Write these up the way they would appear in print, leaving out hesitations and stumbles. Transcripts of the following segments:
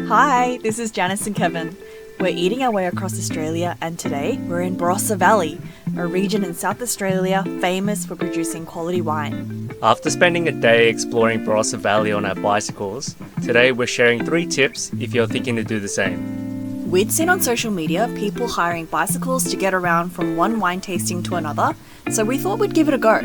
Hi, this is Janice and Kevin. We're eating our way across Australia, and today we're in Barossa Valley, a region in South Australia famous for producing quality wine. After spending a day exploring Barossa Valley on our bicycles, today we're sharing 3 tips if you're thinking to do the same. We'd seen on social media people hiring bicycles to get around from one wine tasting to another, so we thought we'd give it a go.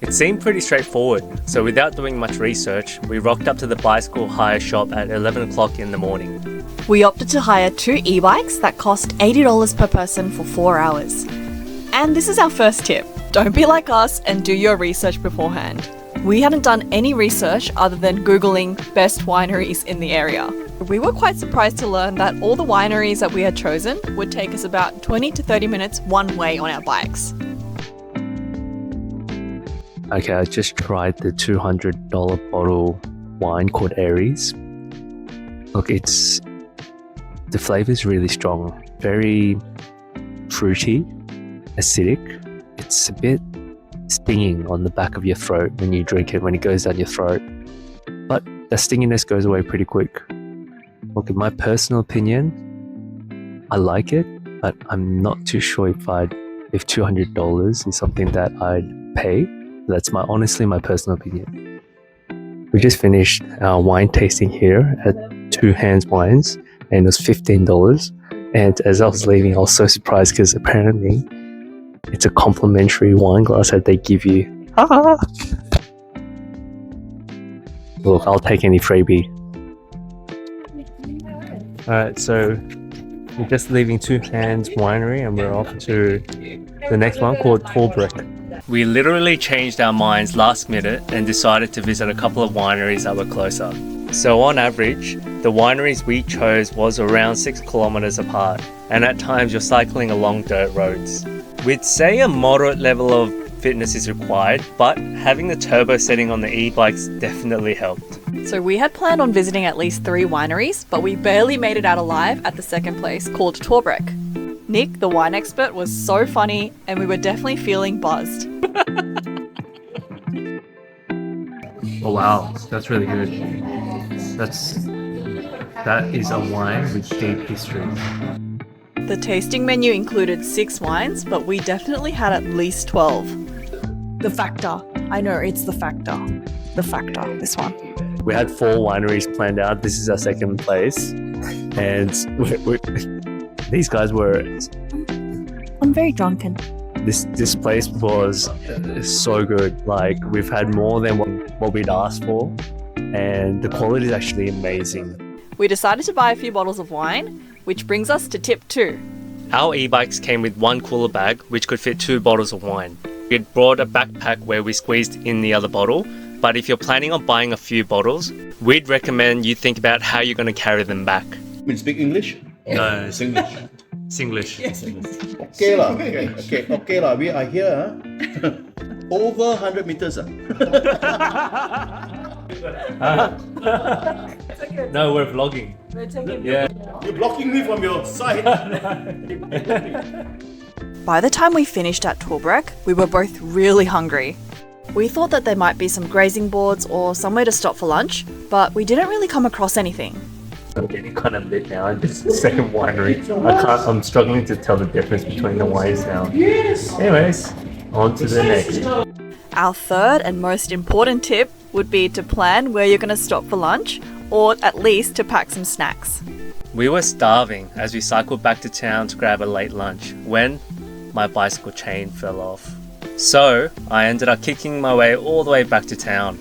It seemed pretty straightforward, so without doing much research, we rocked up to the bicycle hire shop at 11 o'clock in the morning. We opted to hire 2 e-bikes that cost $80 per person for 4 hours. And this is our first tip. Don't be like us and do your research beforehand. We hadn't done any research other than Googling best wineries in the area. We were quite surprised to learn that all the wineries that we had chosen would take us about 20 to 30 minutes one way on our bikes. Okay, I just tried the $200 bottle wine called Aries. Look, the flavour is really strong, very fruity, acidic. It's a bit stinging on the back of your throat when you drink it, when it goes down your throat. But the stinginess goes away pretty quick. Look, in my personal opinion, I like it, but I'm not too sure if $200 is something that I'd pay. That's honestly my personal opinion. We just finished our wine tasting here at Two Hands Wines, and it was $15. And as I was leaving, I was so surprised because apparently it's a complimentary wine glass that they give you. Look, I'll take any freebie. Alright, so we're just leaving Two Hands Winery and we're off to the next one called Torbreck. We literally changed our minds last minute and decided to visit a couple of wineries that were closer. So on average, the wineries we chose was around 6 kilometers apart, and at times you're cycling along dirt roads. We'd say a moderate level of fitness is required, but having the turbo setting on the e-bikes definitely helped. So we had planned on visiting at least 3 wineries, but we barely made it out alive at the second place, called Torbreck. Nick, the wine expert, was so funny, and we were definitely feeling buzzed. Oh wow, that's really good. That is a wine with deep history. The tasting menu included 6 wines, but we definitely had at least 12. The Factor. I know, it's the Factor. The Factor, this one. We had 4 wineries planned out. This is our second place. And these guys were... I'm very drunken. This place was so good. Like, we've had more than what we'd asked for. And the quality is actually amazing. We decided to buy a few bottles of wine, which brings us to tip 2. Our e-bikes came with 1 cooler bag which could fit 2 bottles of wine. We had brought a backpack where we squeezed in the other bottle, but if you're planning on buying a few bottles, we'd recommend you think about how you're going to carry them back. You speak English? No, Singlish. Singlish. Yes. Okay lah. Okay lah. We are here. Over 100 meters. No, we're vlogging. Yeah. You're blocking me from your side. By the time we finished at Torbreck, we were both really hungry. We thought that there might be some grazing boards or somewhere to stop for lunch, but we didn't really come across anything. I'm getting kind of lit now. This is the second winery. I'm struggling to tell the difference between the wines now. Yes. Anyways, on to the next. Our third and most important tip would be to plan where you're going to stop for lunch, or at least to pack some snacks. We were starving as we cycled back to town to grab a late lunch when my bicycle chain fell off. So I ended up kicking my way all the way back to town.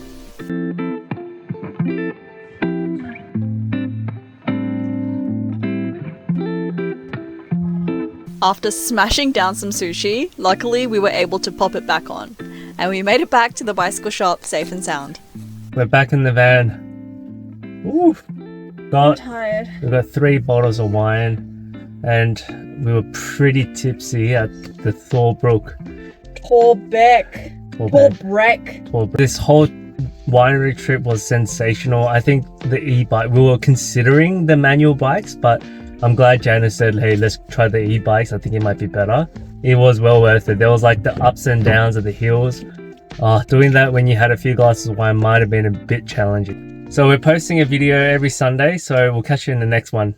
After smashing down some sushi, luckily we were able to pop it back on, and we made it back to the bicycle shop safe and sound. We're back in the van. Ooh, I'm tired. We've got 3 bottles of wine, and we were pretty tipsy at the Torbreck. This whole winery trip was sensational. I think the e-bike, we were considering the manual bikes, but I'm glad Janice said, hey, let's try the e-bikes. I think it might be better. It was well worth it. There was like the ups and downs of the hills. Doing that when you had a few glasses of wine might have been a bit challenging. So we're posting a video every Sunday, so we'll catch you in the next one.